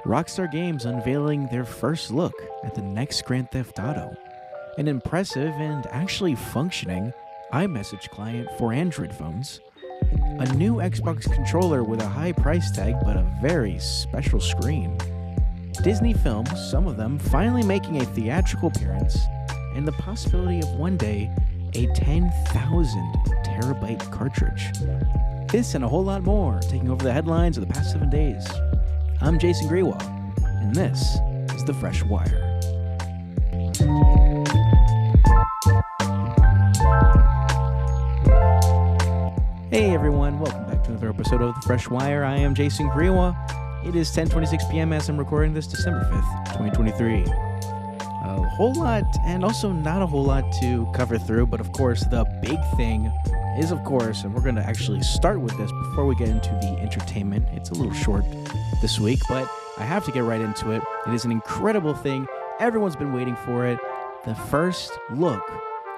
Rockstar Games unveiling their first look at the next Grand Theft Auto, an impressive and actually functioning iMessage client for Android phones, a new Xbox controller with a high price tag but a very special screen, Disney films, some of them finally making a theatrical appearance, and the possibility of one day a 10,000 terabyte cartridge. This and a whole lot more taking over the headlines of the past 7 days. I'm Jason Grewal, and this is The Fresh Wire. Hey everyone, welcome back to another episode of The Fresh Wire. I am Jason Grewal. It is 10:26 p.m. as I'm recording this December 5th, 2023. A whole lot, and also not a whole lot to cover through, but of course the big thing is, of course, and we're going to actually start with this before we get into the entertainment. It's a little short this week, but I have to get right into it. It is an incredible thing. Everyone's been waiting for it. The first look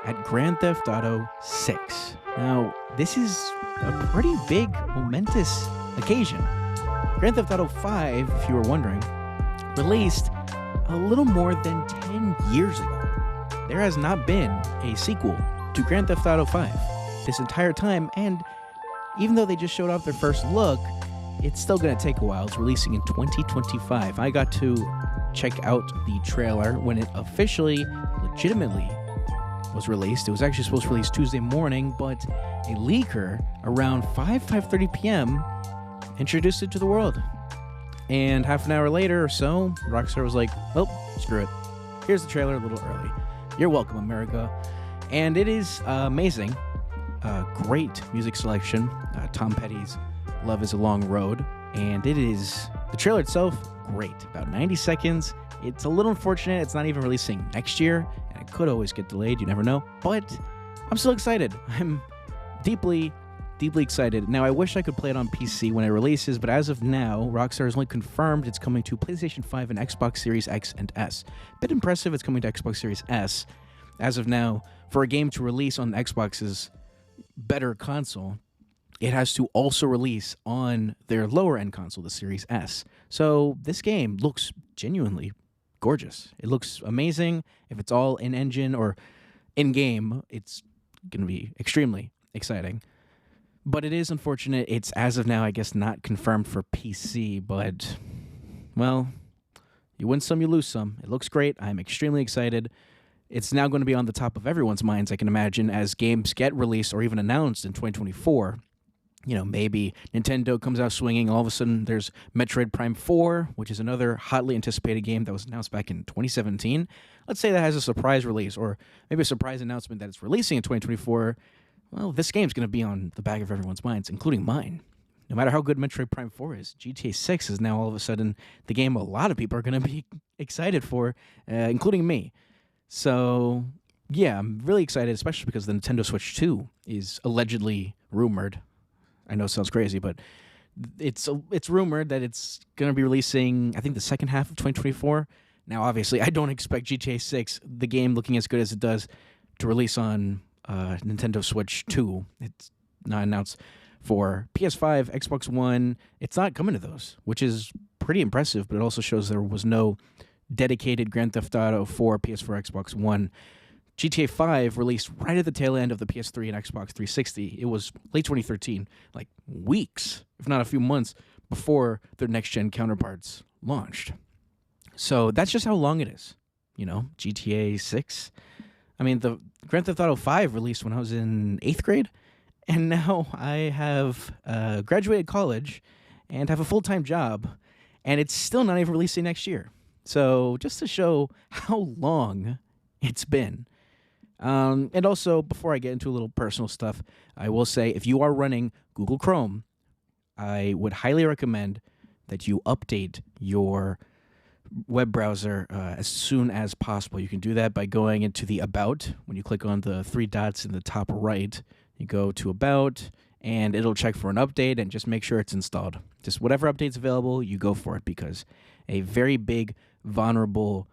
at Grand Theft Auto 6. Now, this is a pretty big, momentous occasion. Grand Theft Auto 5, if you were wondering, released a little more than 10 years ago. There has not been a sequel to Grand Theft Auto 5 this entire time, and even though they just showed off their first look, it's still going to take a while. It's releasing in 2025. I got to check out the trailer when it officially, legitimately was released. It was actually supposed to release Tuesday morning, but a leaker around 5:30 p.m. introduced it to the world. And half an hour later or so, Rockstar was like, well, screw it. Here's the trailer a little early. You're welcome, America. And it is amazing. Great music selection. Tom Petty's Love is a Long Road. And it is, the trailer itself, great. About 90 seconds. It's a little unfortunate. It's not even releasing next year. And it could always get delayed. You never know. But I'm still excited. I'm deeply excited. Now, I wish I could play it on PC when it releases, but as of now, Rockstar has only confirmed it's coming to PlayStation 5 and Xbox Series X and S. Bit impressive it's coming to Xbox Series S. As of now, for a game to release on Xbox's better console, it has to also release on their lower-end console, the Series S. So this game looks genuinely gorgeous. It looks amazing. If it's all in-engine or in-game, it's going to be extremely exciting. But it is unfortunate. It's, as of now, I guess, not confirmed for PC, but, well, you win some, you lose some. It looks great. I'm extremely excited. It's now going to be on the top of everyone's minds, I can imagine, as games get released or even announced in 2024. You know, maybe Nintendo comes out swinging. All of a sudden, there's Metroid Prime 4, which is another hotly anticipated game that was announced back in 2017. Let's say that has a surprise release, or maybe a surprise announcement that it's releasing in 2024. Well, this game's going to be on the back of everyone's minds, including mine. No matter how good Metroid Prime 4 is, GTA 6 is now all of a sudden the game a lot of people are going to be excited for, including me. So, yeah, I'm really excited, especially because the Nintendo Switch 2 is allegedly rumored. I know it sounds crazy, but it's rumored that it's going to be releasing, I think, the second half of 2024. Now, obviously, I don't expect GTA 6, the game looking as good as it does, to release on Nintendo Switch 2. It's not announced for PS5, Xbox One. It's not coming to those, which is pretty impressive, but it also shows there was no dedicated Grand Theft Auto for PS4, Xbox One. GTA 5 released right at the tail end of the PS3 and Xbox 360. It was late 2013, like weeks, if not a few months, before their next-gen counterparts launched. So that's just how long it is, you know, GTA 6. I mean, the Grand Theft Auto 5 released when I was in 8th grade, and now I have graduated college and have a full-time job, and it's still not even releasing next year. So just to show how long it's been. And also, before I get into a little personal stuff, I will say if you are running Google Chrome, I would highly recommend that you update your web browser as soon as possible. You can do that by going into the About. When you click on the three dots in the top right, you go to About, and it'll check for an update, and just make sure it's installed. Just whatever update's available, you go for it, because a very big, vulnerable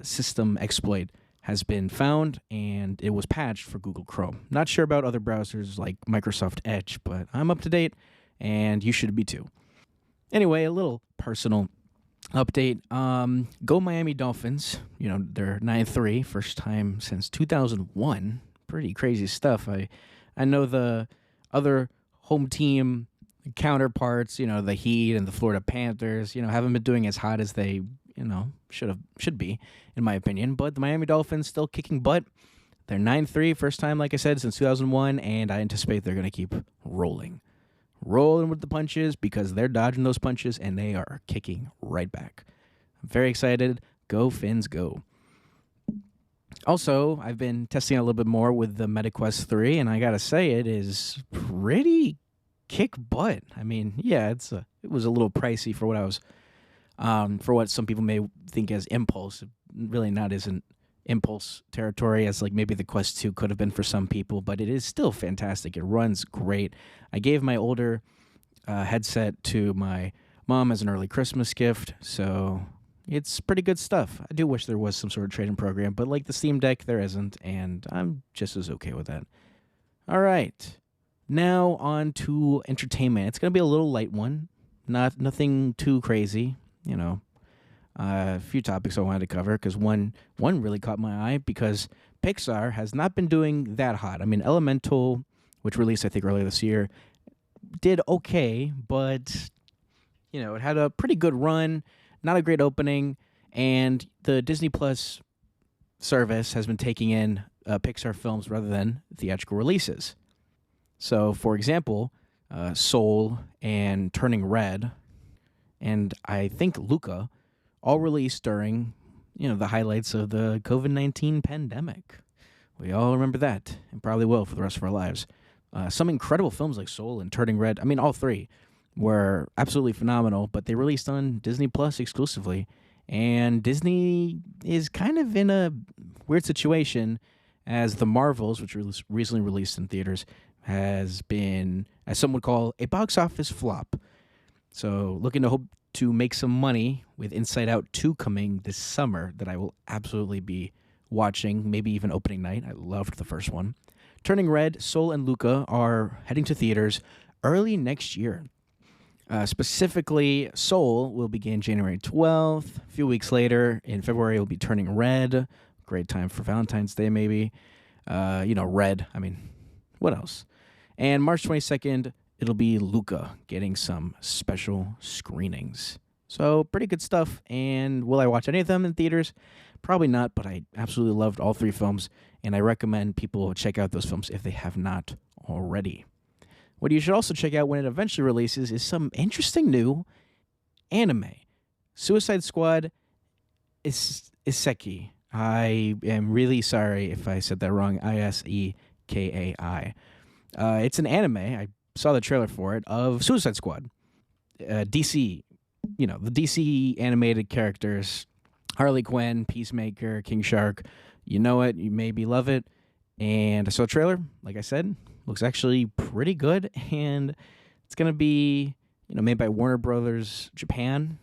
system exploit has been found, and it was patched for Google Chrome. Not sure about other browsers like Microsoft Edge, but I'm up to date, and you should be too. Anyway, a little personal update. Go Miami Dolphins. They're 9-3, first time since 2001. Pretty crazy stuff. I know the other home team counterparts, the Heat and the Florida Panthers, haven't been doing as hot as they, should be, in my opinion. But the Miami Dolphins still kicking butt. They're 9-3, first time, like I said, since 2001, and I anticipate they're going to keep rolling with the punches because they're dodging those punches and they are kicking right back. I'm very excited. Go Fins, go. Also, I've been testing a little bit more with the MetaQuest 3, and I gotta say, it is pretty kick butt. I mean, yeah, it was a little pricey for what I was, for what some people may think as impulse. Really not isn't impulse territory as like maybe the Quest 2 could have been for some people, but it is still fantastic. It runs great. I gave my older headset to my mom as an early Christmas gift, so it's pretty good stuff. I do wish there was some sort of trade-in program, but like the Steam Deck, there isn't, and I'm just as okay with that. All right, now on to entertainment. It's going to be a little light one, nothing too crazy, a few topics I wanted to cover because one really caught my eye because Pixar has not been doing that hot. I mean, Elemental, which released I think earlier this year, did okay, but it had a pretty good run, not a great opening, and the Disney Plus service has been taking in Pixar films rather than theatrical releases. So, for example, Soul and Turning Red, and I think Luca, all released during, the highlights of the COVID-19 pandemic. We all remember that, and probably will for the rest of our lives. Some incredible films like Soul and Turning Red, I mean, all three were absolutely phenomenal, but they released on Disney Plus exclusively. And Disney is kind of in a weird situation as The Marvels, which was recently released in theaters, has been, as some would call, a box office flop. So looking to hope to make some money with Inside Out 2 coming this summer that I will absolutely be watching, maybe even opening night. I loved the first one. Turning Red, Soul, and Luca are heading to theaters early next year. Specifically, Soul will begin January 12th. A few weeks later, in February, it will be Turning Red. Great time for Valentine's Day, maybe. Red. I mean, what else? And March 22nd, it'll be Luca getting some special screenings. So, pretty good stuff. And will I watch any of them in theaters? Probably not, but I absolutely loved all three films, and I recommend people check out those films if they have not already. What you should also check out when it eventually releases is some interesting new anime. Suicide Squad Isekai. I am really sorry if I said that wrong. Isekai. It's an anime. I saw the trailer for it of Suicide Squad. DC, the DC animated characters, Harley Quinn, Peacemaker, King Shark. You know it. You maybe love it. And I saw a trailer, like I said, looks actually pretty good, and it's going to be, made by Warner Brothers Japan,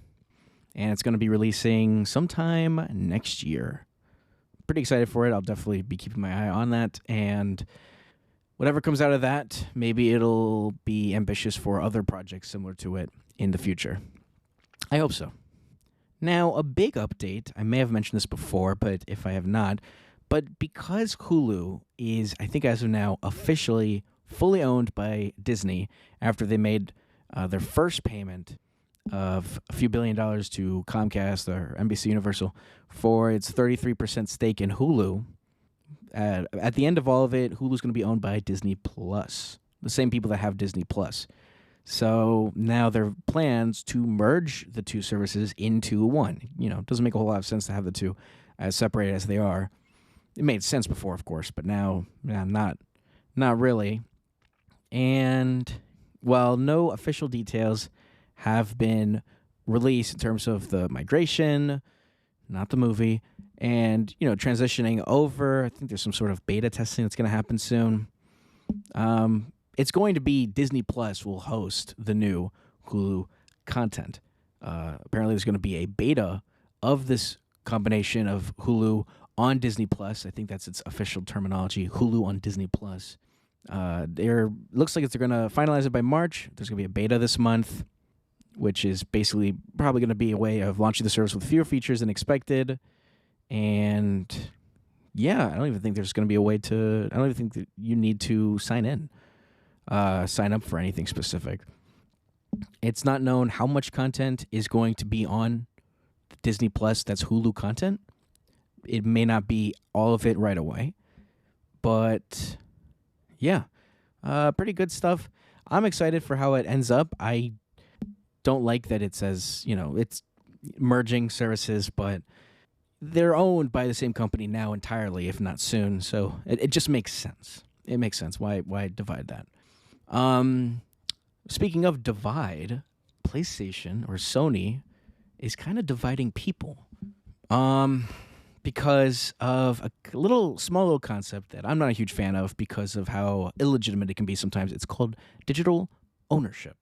and it's going to be releasing sometime next year. Pretty excited for it. I'll definitely be keeping my eye on that, and whatever comes out of that, maybe it'll be ambitious for other projects similar to it in the future. I hope so. Now, a big update. I may have mentioned this before, but if I have not, but because Hulu is, I think as of now, officially fully owned by Disney after they made their first payment of a few $1 billion to Comcast or NBC Universal for its 33% stake in Hulu, at the end of all of it, Hulu's going to be owned by Disney Plus, the same people that have Disney Plus. So now there are plans to merge the two services into one. It doesn't make a whole lot of sense to have the two as separated as they are. It made sense before, of course, but now not really. And while no official details have been released in terms of the migration, not the movie, and transitioning over, I think there's some sort of beta testing that's going to happen soon. It's going to be Disney Plus will host the new Hulu content. Apparently, there's going to be a beta of this combination of Hulu on Disney Plus. I think that's its official terminology, Hulu on Disney Plus. Looks like they're going to finalize it by March. There's going to be a beta this month. which is basically probably going to be a way of launching the service with fewer features than expected. And yeah, I don't even think there's going to be a way to. I don't even think that you need to sign up for anything specific. It's not known how much content is going to be on Disney Plus that's Hulu content. It may not be all of it right away, but yeah, pretty good stuff. I'm excited for how it ends up. I don't like that it says, it's merging services, but they're owned by the same company now entirely, if not soon. So it just makes sense. It makes sense. Why divide that? Speaking of divide, PlayStation or Sony is kind of dividing people. Because of a small little concept that I'm not a huge fan of because of how illegitimate it can be sometimes. It's called digital ownership.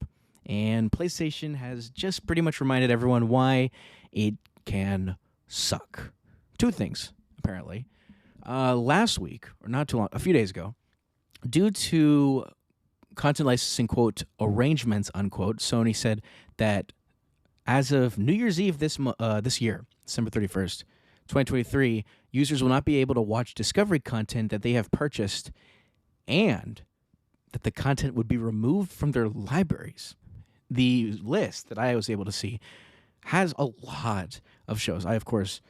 And PlayStation has just pretty much reminded everyone why it can suck. Two things, apparently. Last week, or not too long, a few days ago, due to content licensing, quote, arrangements, unquote, Sony said that as of New Year's Eve this year, December 31st, 2023, users will not be able to watch Discovery content that they have purchased, and that the content would be removed from their libraries. The list that I was able to see has a lot of shows. I, of course,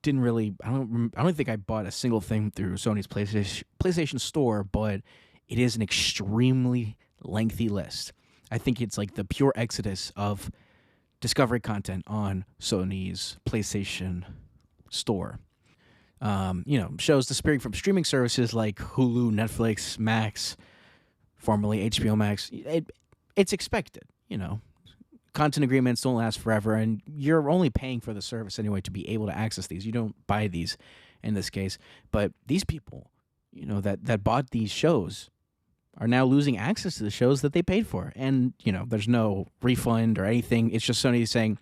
didn't really. I don't think I bought a single thing through Sony's PlayStation Store, but it is an extremely lengthy list. I think it's like the pure exodus of Discovery content on Sony's PlayStation Store. Shows disappearing from streaming services like Hulu, Netflix, Max, formerly HBO Max. It's expected, Content agreements don't last forever, and you're only paying for the service anyway to be able to access these. You don't buy these in this case. But these people, that bought these shows are now losing access to the shows that they paid for. And, there's no refund or anything. It's just Sony saying,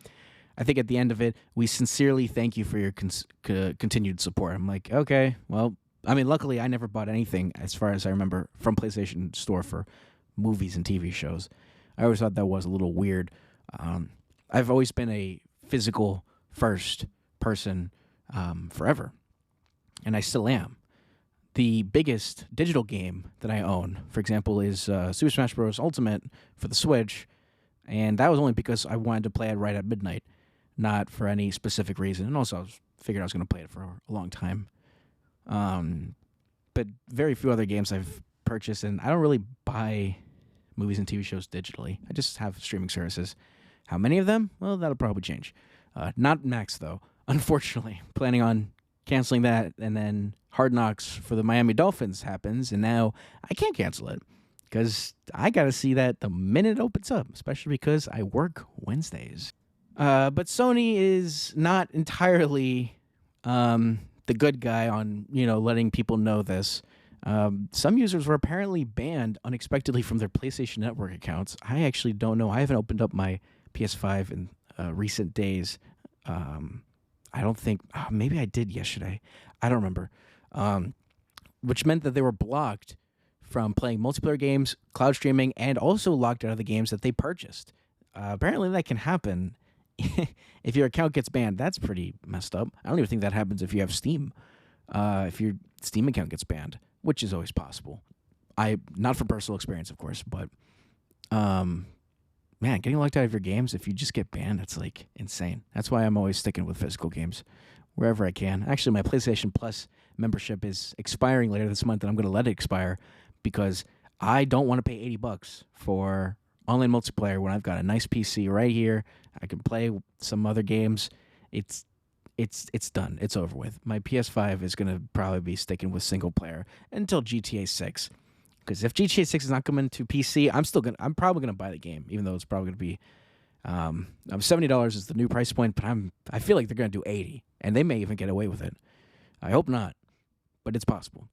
I think at the end of it, we sincerely thank you for your continued support. I'm like, okay, well, luckily I never bought anything, as far as I remember, from PlayStation Store for movies and TV shows. I always thought that was a little weird. I've always been a physical first person forever, and I still am. The biggest digital game that I own, for example, is Super Smash Bros. Ultimate for the Switch, and that was only because I wanted to play it right at midnight, not for any specific reason. And also, figured I was going to play it for a long time. But very few other games I've purchased, and I don't really buy movies and TV shows digitally. I just have streaming services. How many of them? Well, that'll probably change. Not Max, though. Unfortunately, planning on canceling that, and then Hard Knocks for the Miami Dolphins happens, and now I can't cancel it because I got to see that the minute it opens up, especially because I work Wednesdays. But Sony is not entirely the good guy on, letting people know this. Some users were apparently banned unexpectedly from their PlayStation Network accounts. I actually don't know. I haven't opened up my PS5 in recent days. I don't think, maybe I did yesterday. I don't remember. Which meant that they were blocked from playing multiplayer games, cloud streaming, and also locked out of the games that they purchased. Apparently that can happen if your account gets banned. That's pretty messed up. I don't even think that happens if you have Steam. If your Steam account gets banned, which is always possible. Not from personal experience, of course, but man, getting locked out of your games, if you just get banned, that's like insane. That's why I'm always sticking with physical games wherever I can. Actually, my PlayStation Plus membership is expiring later this month, and I'm going to let it expire because I don't want to pay $80 for online multiplayer when I've got a nice PC right here. I can play some other games. It's done. It's over with. My PS5 is going to probably be sticking with single player until GTA 6. Because if GTA 6 is not coming to PC, I'm probably gonna buy the game, even though it's probably gonna be $70 is the new price point. But I feel like they're gonna do $80, and they may even get away with it. I hope not, but it's possible.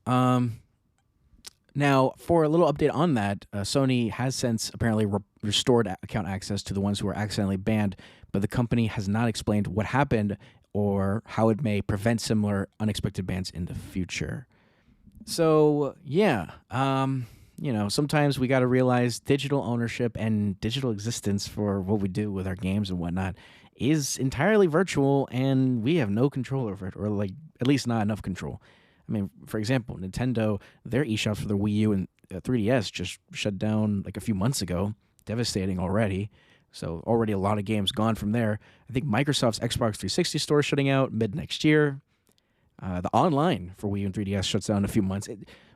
Now, for a little update on that, Sony has since apparently restored account access to the ones who were accidentally banned, but the company has not explained what happened or how it may prevent similar unexpected bans in the future. So, yeah, sometimes we got to realize digital ownership and digital existence for what we do with our games and whatnot is entirely virtual, and we have no control over it, or like at least not enough control. I mean, for example, Nintendo, their eShops for the Wii U and 3DS just shut down like a few months ago. Devastating already. So already a lot of games gone from there. I think Microsoft's Xbox 360 store is shutting out mid next year. The online for Wii U and 3DS shuts down in a few months.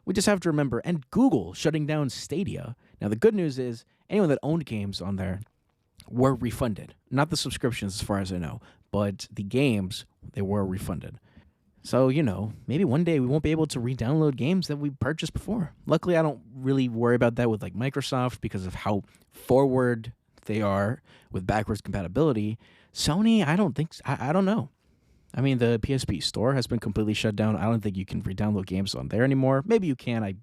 We just have to remember, and Google shutting down Stadia. Now, the good news is anyone that owned games on there were refunded. Not the subscriptions, as far as I know, but the games, they were refunded. So, maybe one day we won't be able to re-download games that we purchased before. Luckily, I don't really worry about that with like Microsoft because of how forward they are with backwards compatibility. Sony, I don't think, I don't know. I mean, the PSP store has been completely shut down. I don't think you can re-download games on there anymore. Maybe you can. I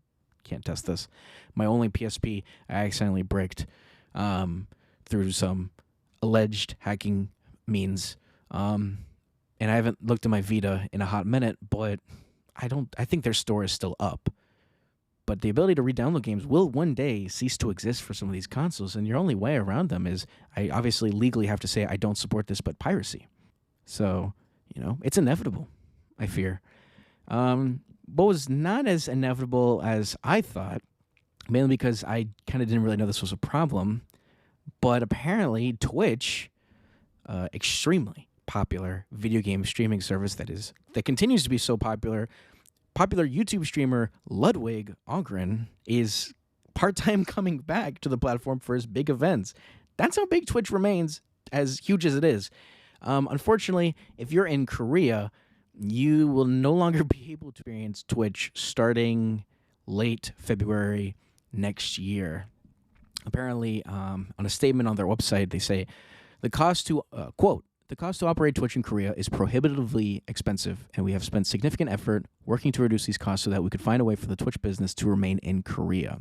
can't test this. My only PSP, I accidentally bricked through some alleged hacking means. And I haven't looked at my Vita in a hot minute, but I think their store is still up. But the ability to re-download games will one day cease to exist for some of these consoles, and your only way around them is, I obviously legally have to say I don't support this, but piracy. So, it's inevitable, I fear. What was not as inevitable as I thought, mainly because I kind of didn't really know this was a problem, but apparently Twitch, extremely popular video game streaming service that continues to be so popular YouTube streamer Ludwig Ogren is part-time coming back to the platform for his big events. That's how big Twitch remains, as huge as it is. Unfortunately, if you're in Korea, you will no longer be able to experience Twitch starting late February next year. Apparently, on a statement on their website, they say, the cost to, quote, the cost to operate Twitch in Korea is prohibitively expensive, and we have spent significant effort working to reduce these costs so that we could find a way for the Twitch business to remain in Korea.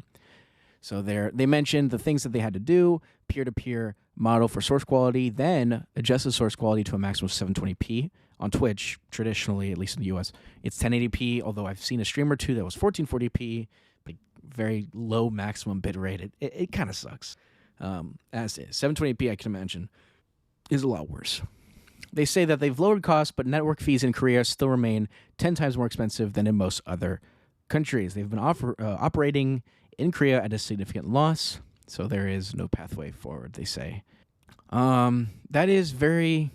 So they mentioned the things that they had to do: peer-to-peer model for source quality, then adjust the source quality to a maximum of 720p. On Twitch, traditionally, at least in the US, it's 1080p, although I've seen a stream or two that was 1440p, like very low maximum bit rate. It kind of sucks. As is. 720p, I can imagine, is a lot worse. They say that they've lowered costs, but network fees in Korea still remain 10 times more expensive than in most other countries. They've been operating in Korea at a significant loss, so there is no pathway forward, they say. That is very,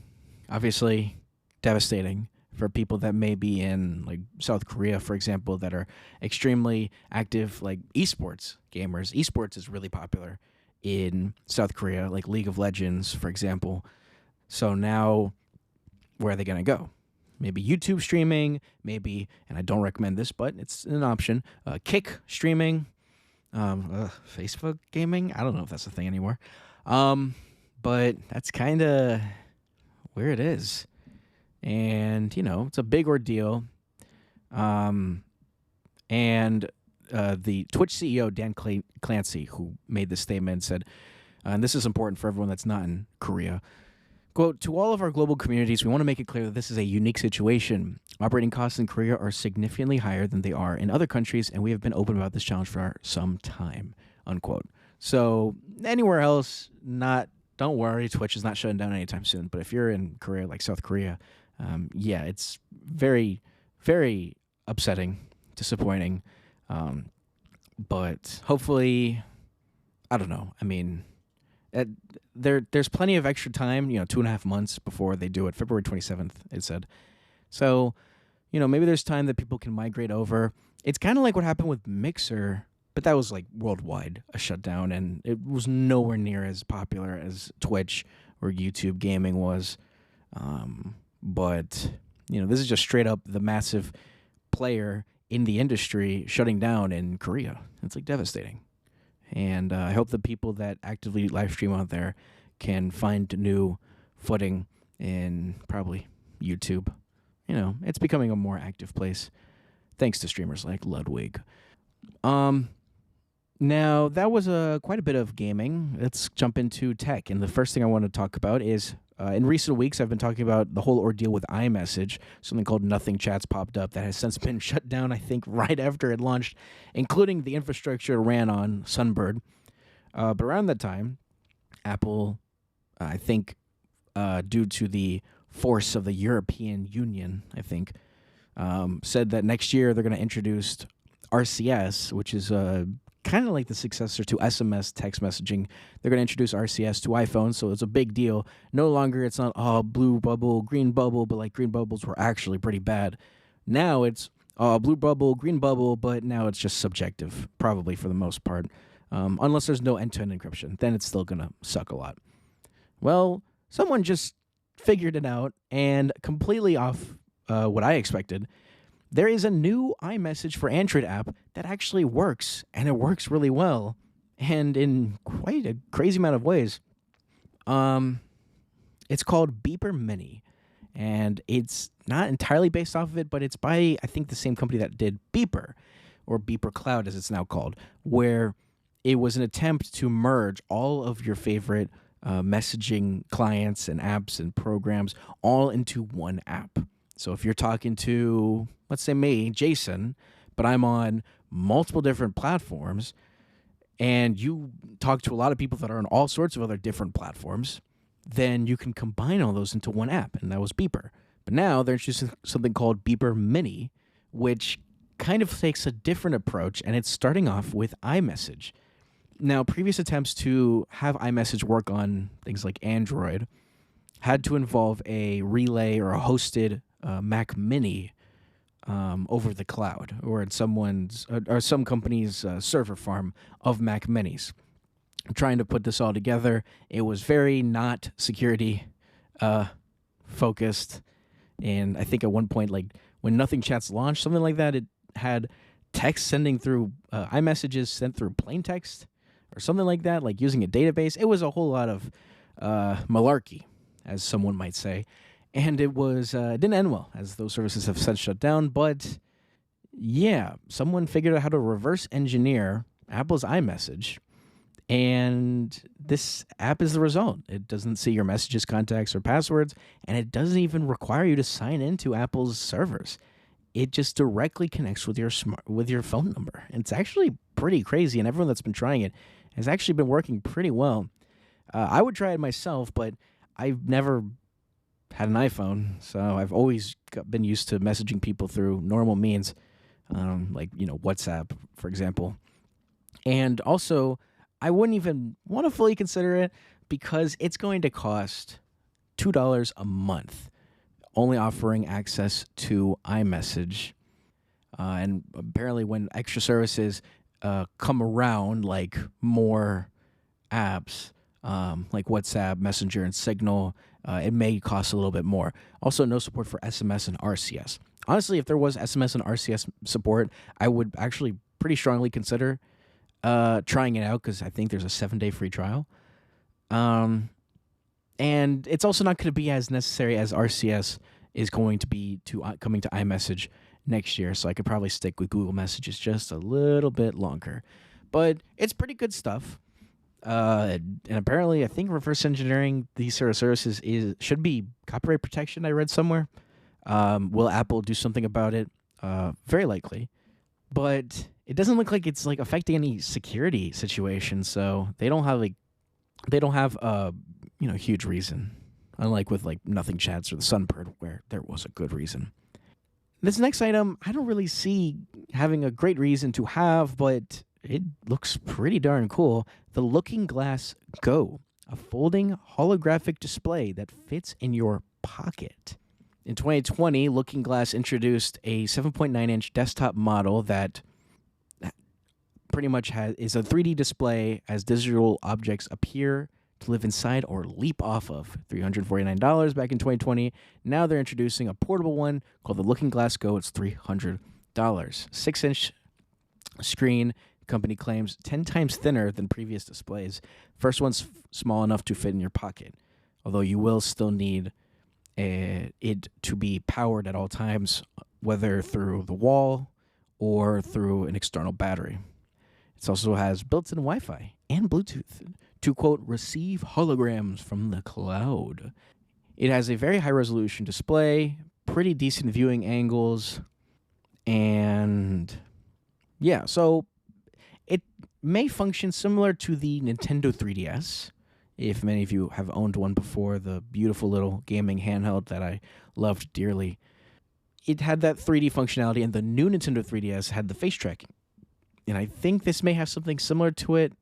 obviously, devastating for people that may be in like South Korea, for example, that are extremely active, like esports gamers. Esports is really popular in South Korea, like League of Legends, for example. So now, where are they going to go? Maybe YouTube streaming, maybe, and I don't recommend this, but it's an option, Kick streaming, Facebook gaming. I don't know if that's a thing anymore. But that's kind of where it is. And, it's a big ordeal. And the Twitch CEO, Dan Clancy, who made this statement, said, and this is important for everyone that's not in Korea, quote, to all of our global communities, we want to make it clear that this is a unique situation. Operating costs in Korea are significantly higher than they are in other countries, and we have been open about this challenge for some time, unquote. So anywhere else, don't worry, Twitch is not shutting down anytime soon. But if you're in Korea, like South Korea, it's very, very upsetting, disappointing. But hopefully, I don't know. I mean, there's plenty of extra time, 2.5 months before they do it. February 27th, it said. So, maybe there's time that people can migrate over. It's kind of like what happened with Mixer, but that was like worldwide, a shutdown, and it was nowhere near as popular as Twitch or YouTube gaming was. But, this is just straight up the massive player in the industry shutting down in Korea. It's like devastating. And I hope the people that actively live stream out there can find new footing in probably YouTube. It's becoming a more active place thanks to streamers like Ludwig. Now, that was quite a bit of gaming. Let's jump into tech. And the first thing I want to talk about is in recent weeks, I've been talking about the whole ordeal with iMessage. Something called Nothing Chats popped up that has since been shut down, I think, right after it launched, including the infrastructure it ran on, Sunbird. But around that time, Apple, I think, due to the force of the European Union, I think, said that next year they're going to introduce RCS, which is kind of like the successor to SMS text messaging. They're going to introduce RCS to iPhones, so it's a big deal. No longer it's not blue bubble, green bubble, but like green bubbles were actually pretty bad. Now it's blue bubble, green bubble, but now it's just subjective, probably for the most part. Unless there's no end-to-end encryption, then it's still going to suck a lot. Well, someone just figured it out, and completely off what I expected, there is a new iMessage for Android app that actually works, and it works really well, and in quite a crazy amount of ways. It's called Beeper Mini, and it's not entirely based off of it, but it's by, I think, the same company that did Beeper, or Beeper Cloud as it's now called, where it was an attempt to merge all of your favorite messaging clients and apps and programs all into one app. So if you're talking to, let's say me, Jason, but I'm on multiple different platforms, and you talk to a lot of people that are on all sorts of other different platforms, then you can combine all those into one app, and that was Beeper. But now they're introducing something called Beeper Mini, which kind of takes a different approach, and it's starting off with iMessage. Now, previous attempts to have iMessage work on things like Android had to involve a relay or a hosted Mac Mini over the cloud, or at some company's server farm of Mac Minis. Trying to put this all together, it was very not security focused, and I think at one point, like when Nothing Chats launched, something like that, it had text sending through iMessages sent through plain text, or something like that, like using a database. It was a whole lot of malarkey, as someone might say. And it didn't end well, as those services have since shut down. But yeah, someone figured out how to reverse engineer Apple's iMessage, and this app is the result. It doesn't see your messages, contacts, or passwords, and it doesn't even require you to sign into Apple's servers. It just directly connects with your phone number. And it's actually pretty crazy, and everyone that's been trying it has actually been working pretty well. I would try it myself, but I've never had an iPhone, so I've always been used to messaging people through normal means, like WhatsApp, for example. And also, I wouldn't even want to fully consider it because it's going to cost $2 a month, only offering access to iMessage. And apparently when extra services come around, like more apps, like WhatsApp, Messenger, and Signal, it may cost a little bit more. Also, no support for SMS and RCS. Honestly, if there was SMS and RCS support, I would actually pretty strongly consider trying it out, because I think there's a 7-day free trial. And it's also not going to be as necessary as RCS is going to be coming to iMessage next year, so I could probably stick with Google Messages just a little bit longer. But it's pretty good stuff. And apparently, I think reverse engineering these sort of services should be copyright protection, I read somewhere. Will Apple do something about it? Very likely. But it doesn't look like it's like affecting any security situation, so they don't have huge reason. Unlike with like Nothing Chats or the Sunbird, where there was a good reason. This next item, I don't really see having a great reason to have, but it looks pretty darn cool. The Looking Glass Go, a folding holographic display that fits in your pocket. In 2020, Looking Glass introduced a 7.9-inch desktop model that pretty much is a 3D display as digital objects appear to live inside or leap off of. $349 back in 2020. Now they're introducing a portable one called the Looking Glass Go. It's $300. 6-inch screen. Company claims 10 times thinner than previous displays. First one's small enough to fit in your pocket, although you will still need it to be powered at all times, whether through the wall or through an external battery. It also has built-in Wi-Fi and Bluetooth to, quote, receive holograms from the cloud. It has a very high-resolution display, pretty decent viewing angles, and yeah, so it may function similar to the Nintendo 3DS, if many of you have owned one before, the beautiful little gaming handheld that I loved dearly. It had that 3D functionality, and the new Nintendo 3DS had the face tracking. And I think this may have something similar to it,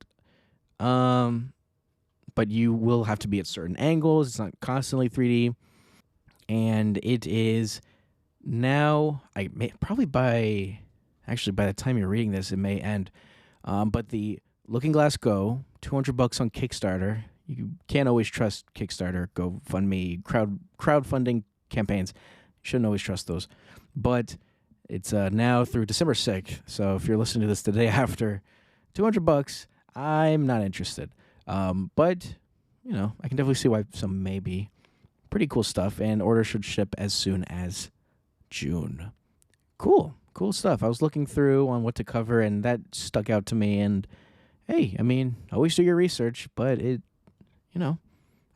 but you will have to be at certain angles. It's not constantly 3D. And it is now, probably by the time you're reading this, it may end. But the Looking Glass Go, $200 on Kickstarter. You can't always trust Kickstarter, GoFundMe, crowdfunding campaigns. Shouldn't always trust those. But it's now through December 6th. So if you're listening to this the day after, $200, I'm not interested. But, I can definitely see why some may be. Pretty cool stuff, and orders should ship as soon as June. Cool stuff. I was looking through on what to cover, and that stuck out to me. And hey, always do your research, but I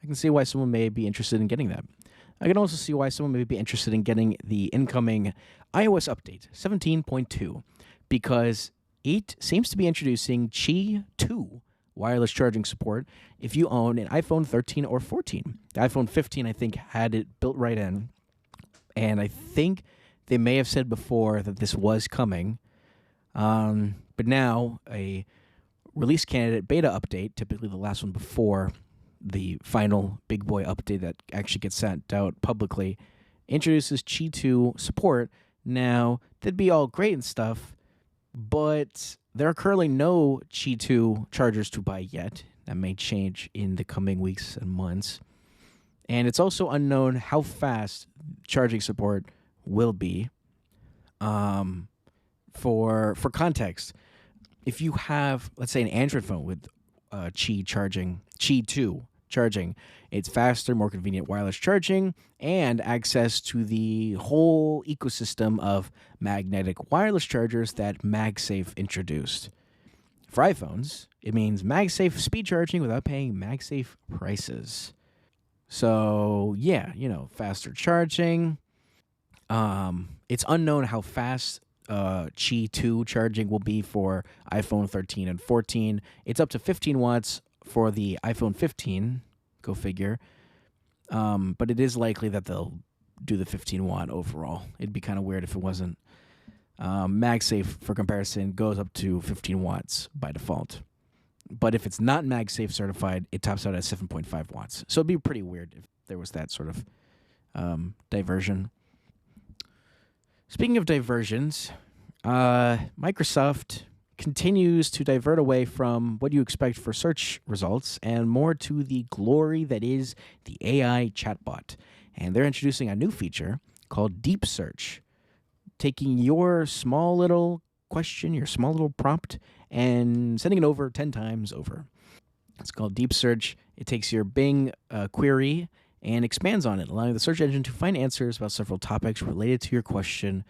can see why someone may be interested in getting that. I can also see why someone may be interested in getting the incoming iOS update 17.2, because it seems to be introducing Qi 2 wireless charging support if you own an iPhone 13 or 14. The iPhone 15, I think, had it built right in, and I think they may have said before that this was coming, but now a release candidate beta update, typically the last one before the final big boy update that actually gets sent out publicly, introduces Qi 2 support. Now, that'd be all great and stuff, but there are currently no Qi 2 chargers to buy yet. That may change in the coming weeks and months. And it's also unknown how fast charging support will be. For context, if you have, let's say, an Android phone with Qi 2 charging, it's faster, more convenient wireless charging, and access to the whole ecosystem of magnetic wireless chargers that MagSafe introduced. For iPhones, it means MagSafe speed charging without paying MagSafe prices. So, yeah, faster charging. It's unknown how fast Qi 2 charging will be for iPhone 13 and 14. It's up to 15 watts for the iPhone 15, go figure. But it is likely that they'll do the 15 watt overall. It'd be kind of weird if it wasn't. MagSafe, for comparison, goes up to 15 watts by default. But if it's not MagSafe certified, it tops out at 7.5 watts. So it'd be pretty weird if there was that sort of diversion. Speaking of diversions, Microsoft continues to divert away from what you expect for search results and more to the glory that is the AI chatbot. And they're introducing a new feature called Deep Search, taking your small little question, your small little prompt, and sending it over 10 times over. It's called Deep Search. It takes your Bing query and expands on it, allowing the search engine to find answers about several topics related to your question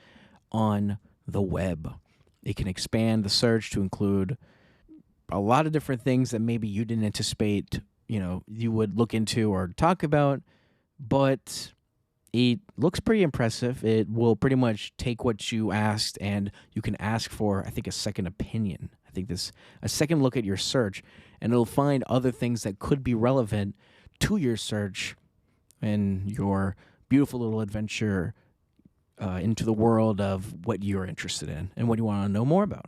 on the web. It can expand the search to include a lot of different things that maybe you didn't anticipate, you would look into or talk about, but it looks pretty impressive. It will pretty much take what you asked, and you can ask for, I think, a second opinion. I think a second look at your search, and it'll find other things that could be relevant to your search and your beautiful little adventure into the world of what you're interested in and what you want to know more about.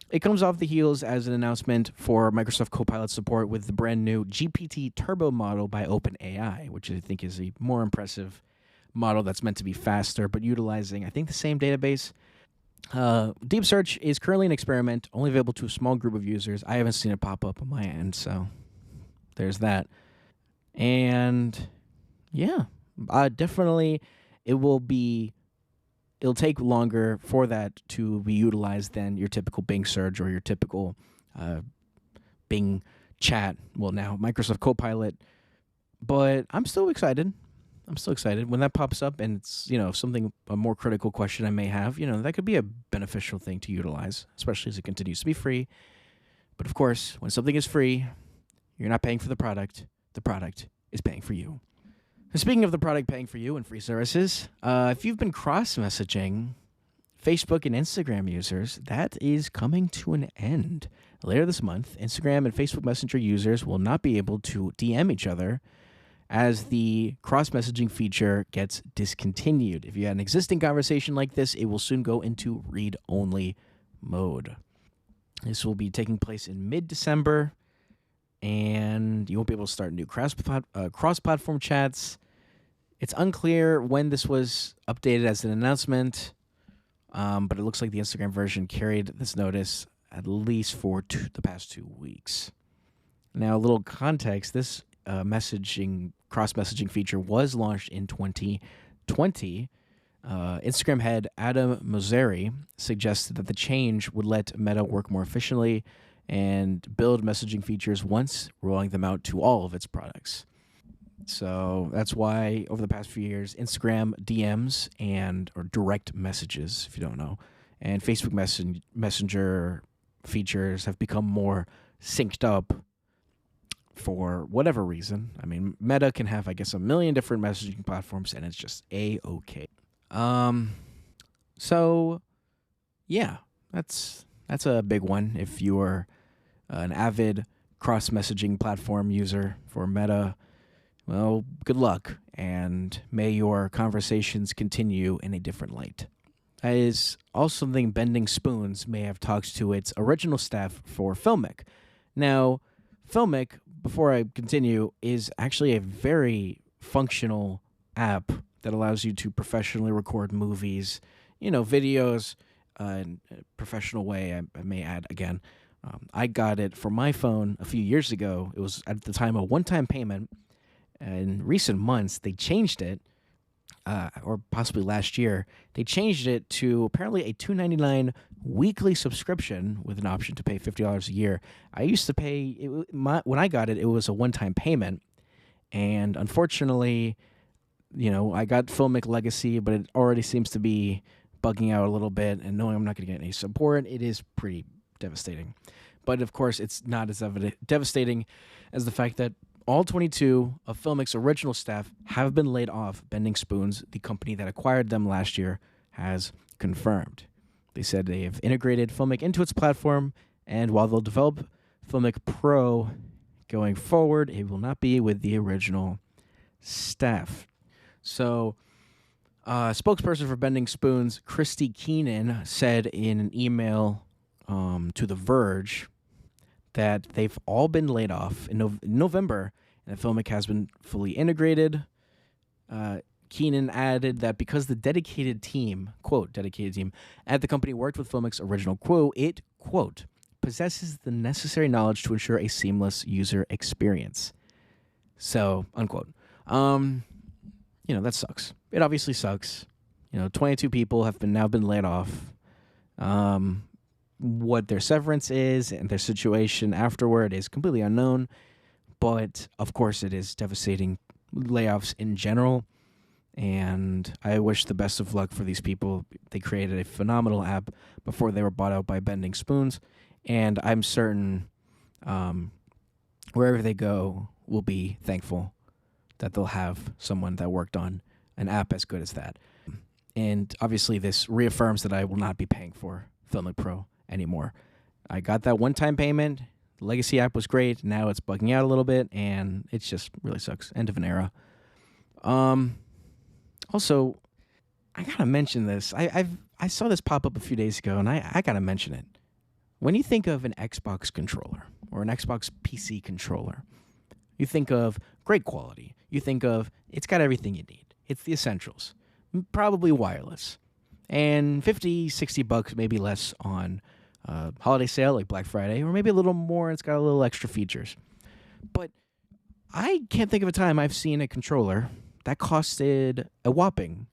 It comes off the heels as an announcement for Microsoft Copilot support with the brand new GPT Turbo model by OpenAI, which I think is a more impressive model that's meant to be faster, but utilizing, I think, the same database. Deep Search is currently an experiment, only available to a small group of users. I haven't seen it pop up on my end, so there's that. And yeah, definitely it'll take longer for that to be utilized than your typical Bing search or your typical Bing chat. Well, now Microsoft Copilot, but I'm still excited. When that pops up and it's, a more critical question I may have, that could be a beneficial thing to utilize, especially as it continues to be free But of course, when something is free, you're not paying for the product is paying for you. Speaking of the product paying for you and free services, if you've been cross-messaging Facebook and Instagram users, that is coming to an end. Later this month, Instagram and Facebook Messenger users will not be able to DM each other as the cross-messaging feature gets discontinued. If you had an existing conversation like this, it will soon go into read-only mode. This will be taking place in mid-December, and you won't be able to start new cross-platform chats. It's unclear when this was updated as an announcement, but it looks like the Instagram version carried this notice at least for the past 2 weeks. Now, a little context, this cross-messaging feature was launched in 2020. Instagram head Adam Mosseri suggested that the change would let Meta work more efficiently and build messaging features once rolling them out to all of its products. So that's why over the past few years, Instagram DMs or direct messages, if you don't know, and Facebook Messenger features have become more synced up for whatever reason. I mean, Meta can have, I guess, a million different messaging platforms, and it's just A-okay. So, yeah, that's a big one. If you're an avid cross-messaging platform user for Meta, well, good luck, and may your conversations continue in a different light. That is also something Bending Spoons may have talked to its original staff for Filmic. Now, Filmic, before I continue, is actually a very functional app that allows you to professionally record movies, videos, in a professional way, I may add again. I got it for my phone a few years ago. It was, at the time, a one-time payment. In recent months, they changed it, or possibly last year, they changed it to apparently a $2.99 weekly subscription with an option to pay $50 a year. I used to pay, when I got it, it was a one-time payment, and unfortunately, I got Filmic Legacy, but it already seems to be bugging out a little bit, and knowing I'm not going to get any support, it is pretty devastating. But of course, it's not as devastating as the fact that all 22 of Filmic's original staff have been laid off. Bending Spoons, the company that acquired them last year, has confirmed. They said they have integrated Filmic into its platform, and while they'll develop Filmic Pro going forward, it will not be with the original staff. So, a spokesperson for Bending Spoons, Christy Keenan, said in an email to The Verge that they've all been laid off in November, and that Filmic has been fully integrated. Keenan added that because the dedicated team at the company worked with Filmic's original quote, it, quote, possesses the necessary knowledge to ensure a seamless user experience. So, unquote. That sucks. It obviously sucks. 22 people have now been laid off. What their severance is and their situation afterward is completely unknown. But, of course, it is devastating layoffs in general. And I wish the best of luck for these people. They created a phenomenal app before they were bought out by Bending Spoons. And I'm certain wherever they go will be thankful that they'll have someone that worked on an app as good as that. And obviously this reaffirms that I will not be paying for Filmic Pro anymore. I got that one-time payment. The Legacy app was great. Now it's bugging out a little bit, and it just really sucks. End of an era. Also, I gotta mention this. I saw this pop up a few days ago, and I gotta mention it. When you think of an Xbox controller or an Xbox PC controller, you think of great quality. You think of it's got everything you need. It's the essentials. Probably wireless. And $50-$60, maybe less on holiday sale like Black Friday, or maybe a little more. It's got a little extra features. But I can't think of a time I've seen a controller that costed a whopping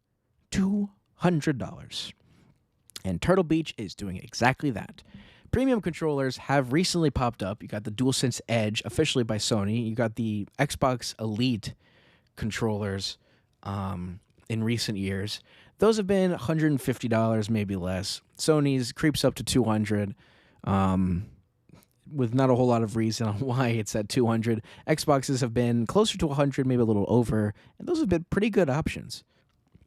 $200. And Turtle Beach is doing exactly that. Premium controllers have recently popped up. You got the DualSense Edge, officially by Sony. You got the Xbox Elite controllers in recent years. Those have been $150, maybe less. Sony's creeps up to $200. with not a whole lot of reason on why it's at 200. Xboxes have been closer to 100, maybe a little over, and those have been pretty good options.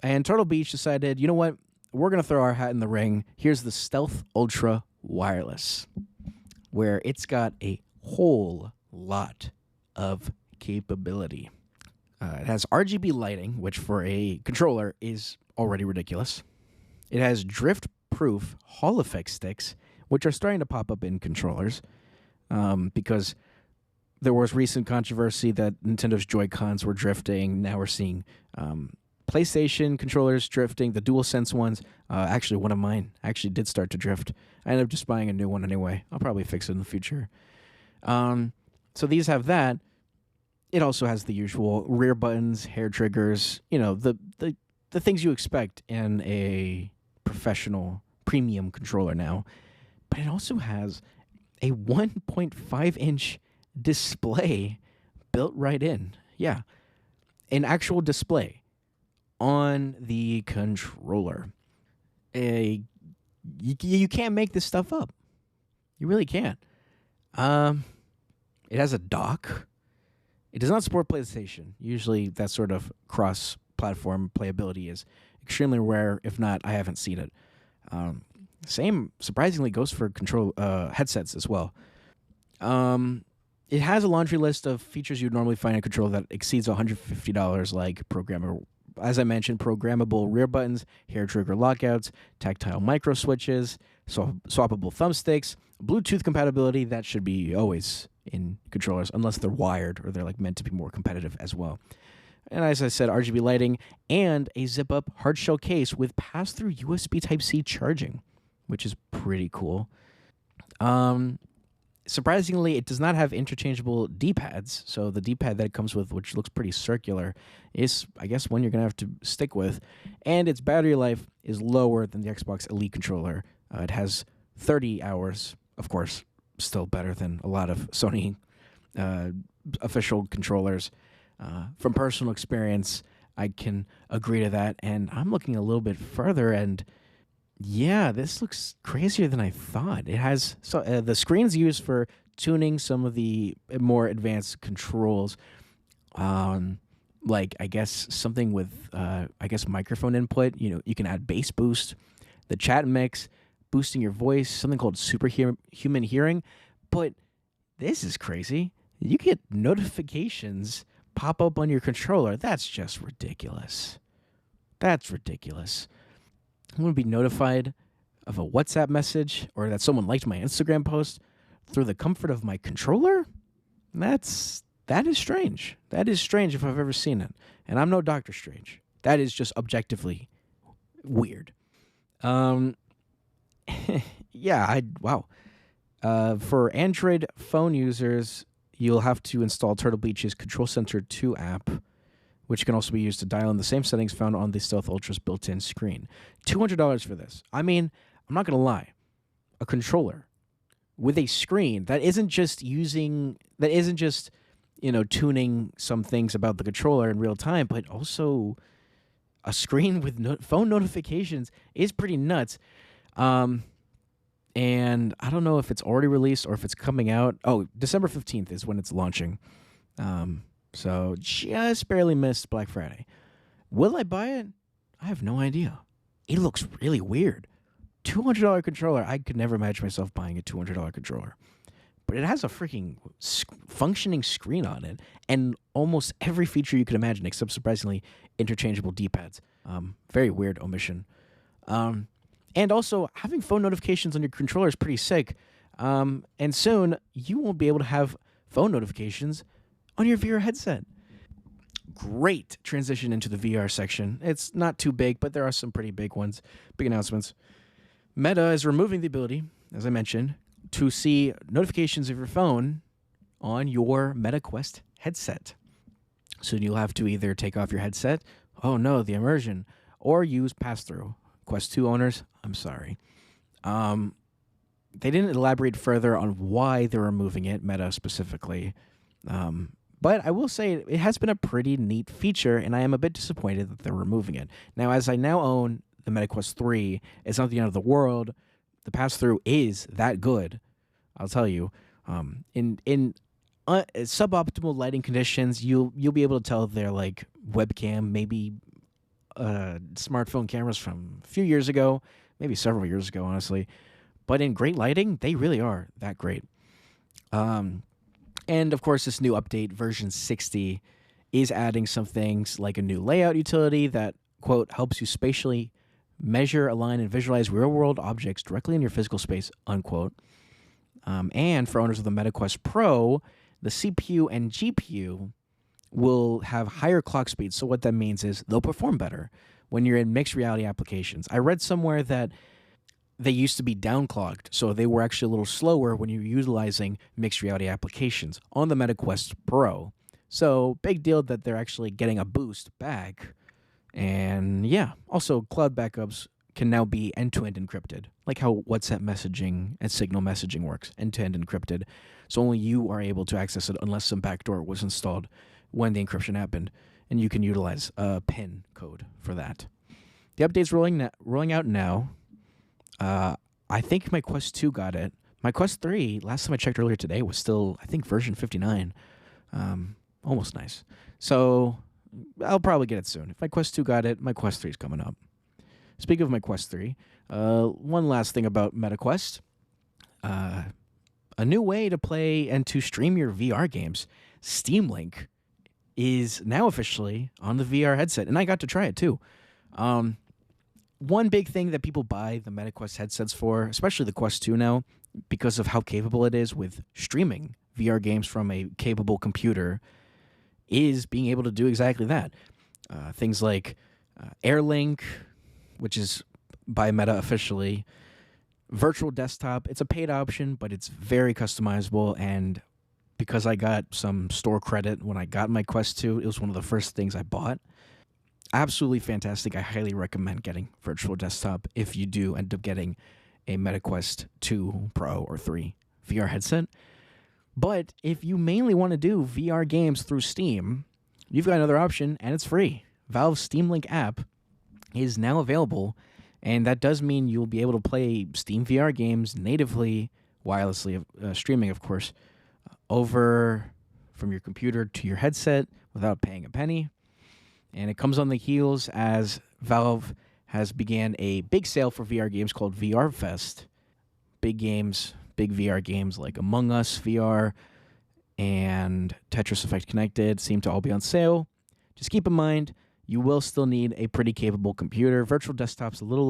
And Turtle Beach decided, you know what? We're going to throw our hat in the ring. Here's the Stealth Ultra Wireless, where it's got a whole lot of capability. It has RGB lighting, which for a controller is already ridiculous. It has drift-proof Hall effect sticks, which are starting to pop up in controllers because there was recent controversy that Nintendo's Joy-Cons were drifting. Now we're seeing PlayStation controllers drifting, the DualSense ones. Actually, one of mine actually did start to drift. I ended up just buying a new one anyway. I'll probably fix it in the future. So these have that. It also has the usual rear buttons, hair triggers, the things you expect in a professional premium controller now. But it also has a 1.5-inch display built right in. Yeah, an actual display on the controller. You can't make this stuff up. You really can't. It has a dock. It does not support PlayStation. Usually that sort of cross-platform playability is extremely rare. If not, I haven't seen it. Same, surprisingly, goes for control headsets as well. It has a laundry list of features you'd normally find in a controller that exceeds $150, like as I mentioned, programmable rear buttons, hair trigger lockouts, tactile micro switches, swappable thumbsticks, Bluetooth compatibility. That should be always in controllers, unless they're wired or they're meant to be more competitive as well. And as I said, RGB lighting and a zip-up hardshell case with pass-through USB Type-C charging, which is pretty cool. Surprisingly, it does not have interchangeable D-pads, so the D-pad that it comes with, which looks pretty circular, is, I guess, one you're going to have to stick with. And its battery life is lower than the Xbox Elite controller. It has 30 hours, of course, still better than a lot of Sony official controllers. From personal experience, I can agree to that, and I'm looking a little bit further, and yeah, this looks crazier than I thought. It has the screen's used for tuning some of the more advanced controls, like I guess something with microphone input. You can add bass boost, the chat mix, boosting your voice, something called superhuman hearing. But this is crazy. You get notifications pop up on your controller. That's just ridiculous. That's ridiculous. I'm going to be notified of a WhatsApp message or that someone liked my Instagram post through the comfort of my controller? That is strange. That is strange if I've ever seen it. And I'm no Doctor Strange. That is just objectively weird. Yeah, wow. For Android phone users, you'll have to install Turtle Beach's Control Center 2 app, which can also be used to dial in the same settings found on the Stealth Ultra's built-in screen. $200 for this. I mean, I'm not going to lie. A controller with a screen that isn't just tuning some things about the controller in real time, but also a screen with phone notifications is pretty nuts. And I don't know if it's already released or if it's coming out. Oh, December 15th is when it's launching. So just barely missed Black Friday. Will I buy it? I have no idea. It looks really weird. $200 controller. I could never imagine myself buying a $200 controller. But it has a freaking functioning screen on it and almost every feature you could imagine, except surprisingly interchangeable D-pads. Very weird omission. And also, having phone notifications on your controller is pretty sick. And soon, you won't be able to have phone notifications on your VR headset. Great transition into the VR section. It's not too big, but there are some pretty big ones, big announcements. Meta is removing the ability, as I mentioned, to see notifications of your phone on your Meta Quest headset. Soon you'll have to either take off your headset, oh no, the immersion, or use pass-through. Quest 2 owners, I'm sorry. They didn't elaborate further on why they're removing it, Meta specifically. But I will say it has been a pretty neat feature, and I am a bit disappointed that they're removing it. Now, as I now own the Meta Quest 3, it's not the end of the world. The pass-through is that good, I'll tell you. In suboptimal lighting conditions, you'll be able to tell they're like webcam, maybe smartphone cameras from a few years ago, maybe several years ago, honestly. But in great lighting, they really are that great. And of course, this new update, version 60, is adding some things like a new layout utility that, quote, helps you spatially measure, align, and visualize real-world objects directly in your physical space, unquote. And for owners of the MetaQuest Pro, the CPU and GPU will have higher clock speeds. So what that means is they'll perform better when you're in mixed reality applications. I read somewhere that they used to be downclocked, so they were actually a little slower when you're utilizing mixed reality applications on the MetaQuest Pro. So big deal that they're actually getting a boost back. And yeah, also cloud backups can now be end-to-end encrypted, like how WhatsApp messaging and Signal messaging works, end-to-end encrypted. So only you are able to access it unless some backdoor was installed when the encryption happened, and you can utilize a PIN code for that. The update's rolling out now. I think my Quest 2 got it. My Quest 3, last time I checked earlier today, was still, I think, version 59. Almost nice. So I'll probably get it soon. If my Quest 2 got it, my Quest 3 is coming up. Speaking of my Quest 3, one last thing about MetaQuest. A new way to play and to stream your VR games. Steam Link is now officially on the VR headset, and I got to try it too. One big thing that people buy the MetaQuest headsets for, especially the Quest 2 now, because of how capable it is with streaming VR games from a capable computer, is being able to do exactly that. Things like AirLink, which is by Meta officially, Virtual Desktop. It's a paid option, but it's very customizable, and because I got some store credit when I got my Quest 2, it was one of the first things I bought. Absolutely fantastic. I highly recommend getting Virtual Desktop if you do end up getting a MetaQuest 2 Pro or 3 VR headset. But if you mainly want to do VR games through Steam, you've got another option, and it's free. Valve's Steam Link app is now available, and that does mean you'll be able to play Steam VR games natively, wirelessly, streaming, of course, over from your computer to your headset without paying a penny. And it comes on the heels as Valve has began a big sale for VR games called VR Fest. Big games, big VR games like Among Us VR and Tetris Effect Connected seem to all be on sale. Just keep in mind, you will still need a pretty capable computer. Virtual Desktop's a little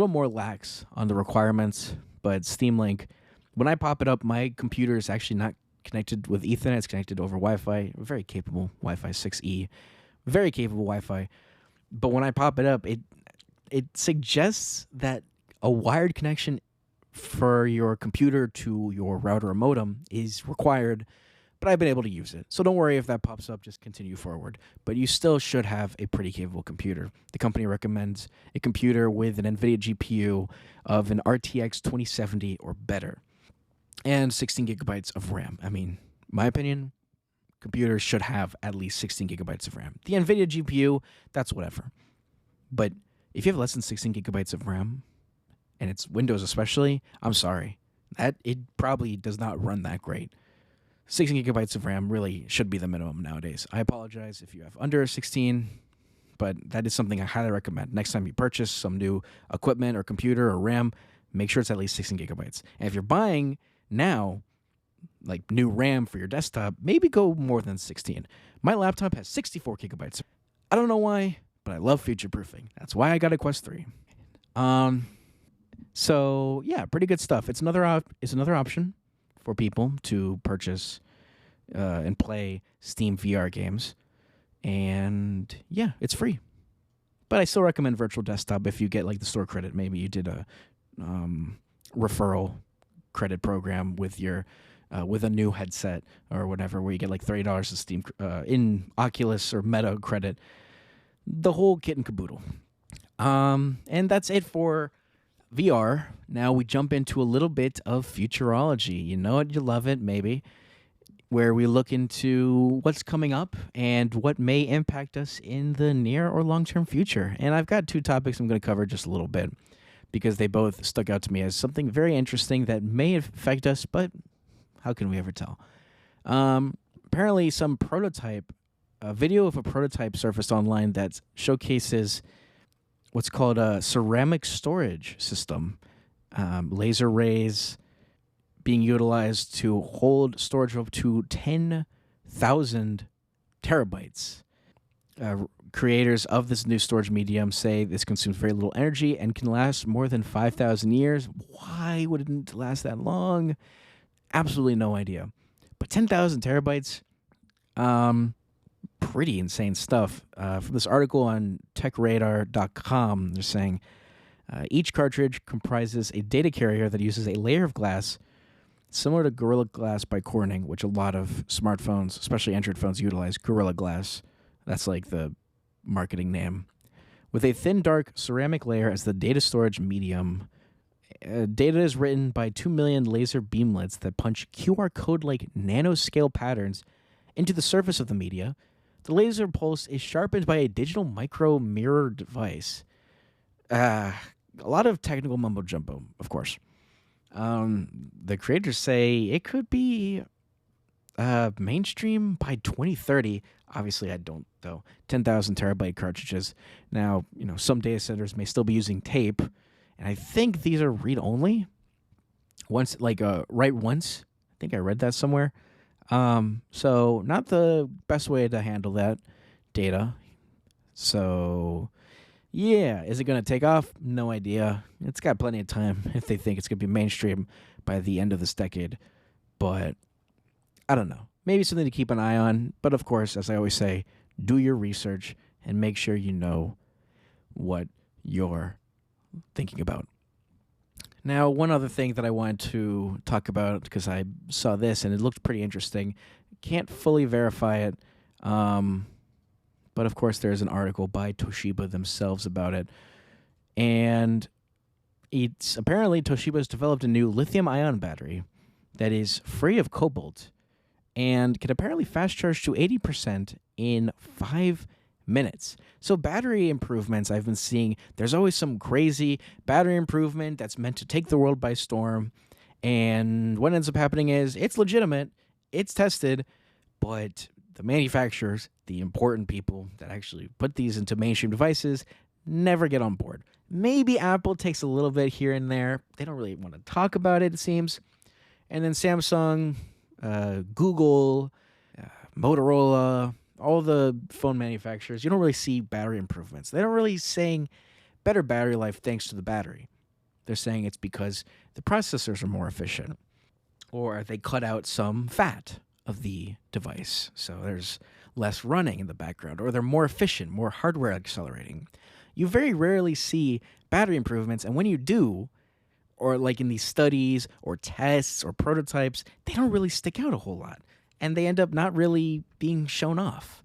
more lax on the requirements, but Steam Link, when I pop it up, my computer is actually not connected with Ethernet. It's connected over Wi-Fi, very capable Wi-Fi 6E, very capable Wi-Fi. But when I pop it up, it suggests that a wired connection for your computer to your router or modem is required, but I've been able to use it. So don't worry if that pops up, just continue forward. But you still should have a pretty capable computer. The company recommends a computer with an NVIDIA GPU of an RTX 2070 or better, and 16 gigabytes of RAM. I mean, my opinion, computers should have at least 16 gigabytes of RAM. The NVIDIA GPU, that's whatever. But if you have less than 16 gigabytes of RAM, and it's Windows especially, I'm sorry. It probably does not run that great. 16 gigabytes of RAM really should be the minimum nowadays. I apologize if you have under 16, but that is something I highly recommend. Next time you purchase some new equipment or computer or RAM, make sure it's at least 16 gigabytes. And if you're buying now, like new RAM for your desktop, maybe go more than 16. My laptop has 64 gigabytes. I don't know why, but I love future-proofing. That's why I got a Quest 3. So yeah, pretty good stuff. It's another option for people to purchase and play Steam VR games, and yeah, it's free. But I still recommend Virtual Desktop if you get like the store credit. Maybe you did a referral credit program with your with a new headset or whatever, where you get like $30 of Steam in Oculus or Meta credit, the whole kit and caboodle. And that's it for VR. Now we jump into a little bit of futurology. You know it, you love it, maybe, where we look into what's coming up and what may impact us in the near or long-term future. And I've got two topics I'm going to cover just a little bit, because they both stuck out to me as something very interesting that may affect us, but How can we ever tell? Apparently, a video of a prototype surfaced online that showcases what's called a ceramic storage system, laser rays being utilized to hold storage of up to 10,000 terabytes. Creators of this new storage medium say this consumes very little energy and can last more than 5,000 years. Why wouldn't it last that long? Absolutely no idea. But 10,000 terabytes, pretty insane stuff. From this article on techradar.com, they're saying each cartridge comprises a data carrier that uses a layer of glass similar to Gorilla Glass by Corning, which a lot of smartphones, especially Android phones, utilize Gorilla Glass. That's like the marketing name. With a thin, dark ceramic layer as the data storage medium, data is written by 2 million laser beamlets that punch QR code-like nanoscale patterns into the surface of the media. The laser pulse is sharpened by a digital micro mirror device. A lot of technical mumbo-jumbo, of course. The creators say it could be mainstream by 2030. Obviously, I don't, though. 10,000 terabyte cartridges. Now, some data centers may still be using tape, and I think these are read-only. Write once. I think I read that somewhere. So not the best way to handle that data. So, yeah, is it going to take off? No idea. It's got plenty of time if they think it's going to be mainstream by the end of this decade. But I don't know. Maybe something to keep an eye on. But of course, as I always say, do your research and make sure you know what you're thinking about. Now, one other thing that I wanted to talk about, because I saw this and it looked pretty interesting. Can't fully verify it. But of course, there's an article by Toshiba themselves about it. And it's apparently Toshiba's developed a new lithium-ion battery that is free of cobalt and can apparently fast charge to 80% in 5 minutes. So battery improvements I've been seeing, there's always some crazy battery improvement that's meant to take the world by storm. And what ends up happening is it's legitimate, it's tested, but the manufacturers, the important people that actually put these into mainstream devices, never get on board. Maybe Apple takes a little bit here and there. They don't really want to talk about it, it seems. And then Samsung, Google, Motorola, all the phone manufacturers, you don't really see battery improvements. They don't really saying better battery life thanks to the battery. They're saying it's because the processors are more efficient, or they cut out some fat of the device, so there's less running in the background, or they're more efficient, more hardware accelerating. You very rarely see battery improvements, and when you do, or like in these studies or tests or prototypes, they don't really stick out a whole lot, and they end up not really being shown off.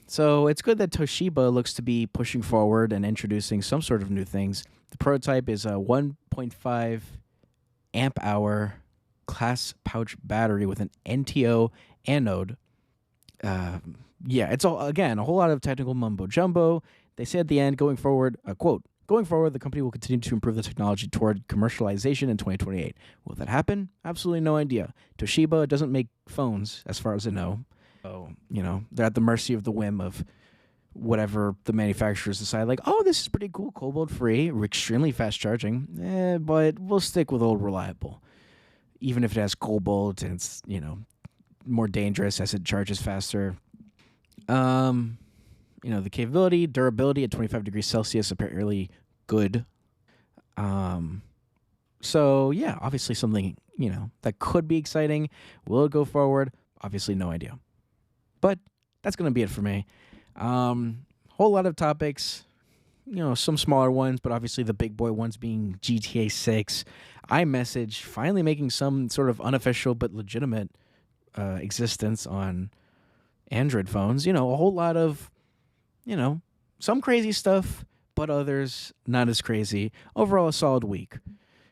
So it's good that Toshiba looks to be pushing forward and introducing some sort of new things. The prototype is a 1.5 amp hour glass pouch battery with an NTO anode. It's all, again, a whole lot of technical mumbo jumbo. They say at the end, going forward, quote, going forward, the company will continue to improve the technology toward commercialization in 2028. Will that happen? Absolutely no idea. Toshiba doesn't make phones, as far as I know. So, they're at the mercy of the whim of whatever the manufacturers decide, like, oh, this is pretty cool, cobalt-free, extremely fast charging, but we'll stick with old reliable. Even if it has cobalt and it's, more dangerous as it charges faster. The capability, durability at 25 degrees Celsius, apparently good. So, yeah, obviously something, that could be exciting. Will it go forward? Obviously no idea. But that's going to be it for me. Whole lot of topics, some smaller ones, but obviously the big boy ones being GTA 6, iMessage, finally making some sort of unofficial but legitimate existence on Android phones. A whole lot of, some crazy stuff, but others not as crazy. Overall, a solid week.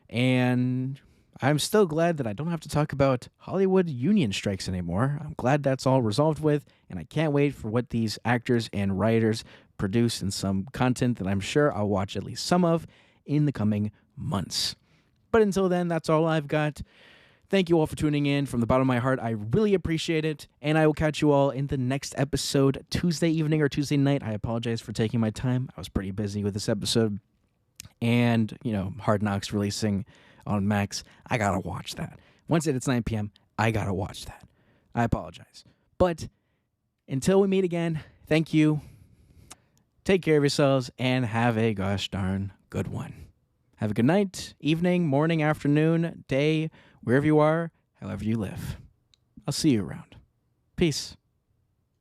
And I'm still glad that I don't have to talk about Hollywood union strikes anymore. I'm glad that's all resolved with, and I can't wait for what these actors and writers produce in some content that I'm sure I'll watch at least some of in the coming months. But until then, that's all I've got. Thank you all for tuning in from the bottom of my heart. I really appreciate it. And I will catch you all in the next episode Tuesday evening or Tuesday night. I apologize for taking my time. I was pretty busy with this episode. And, Hard Knocks releasing on Max. I got to watch that. Wednesday at 9 p.m., I got to watch that. I apologize. But until we meet again, thank you. Take care of yourselves and have a gosh darn good one. Have a good night, evening, morning, afternoon, day, wherever you are, however you live. I'll see you around. Peace.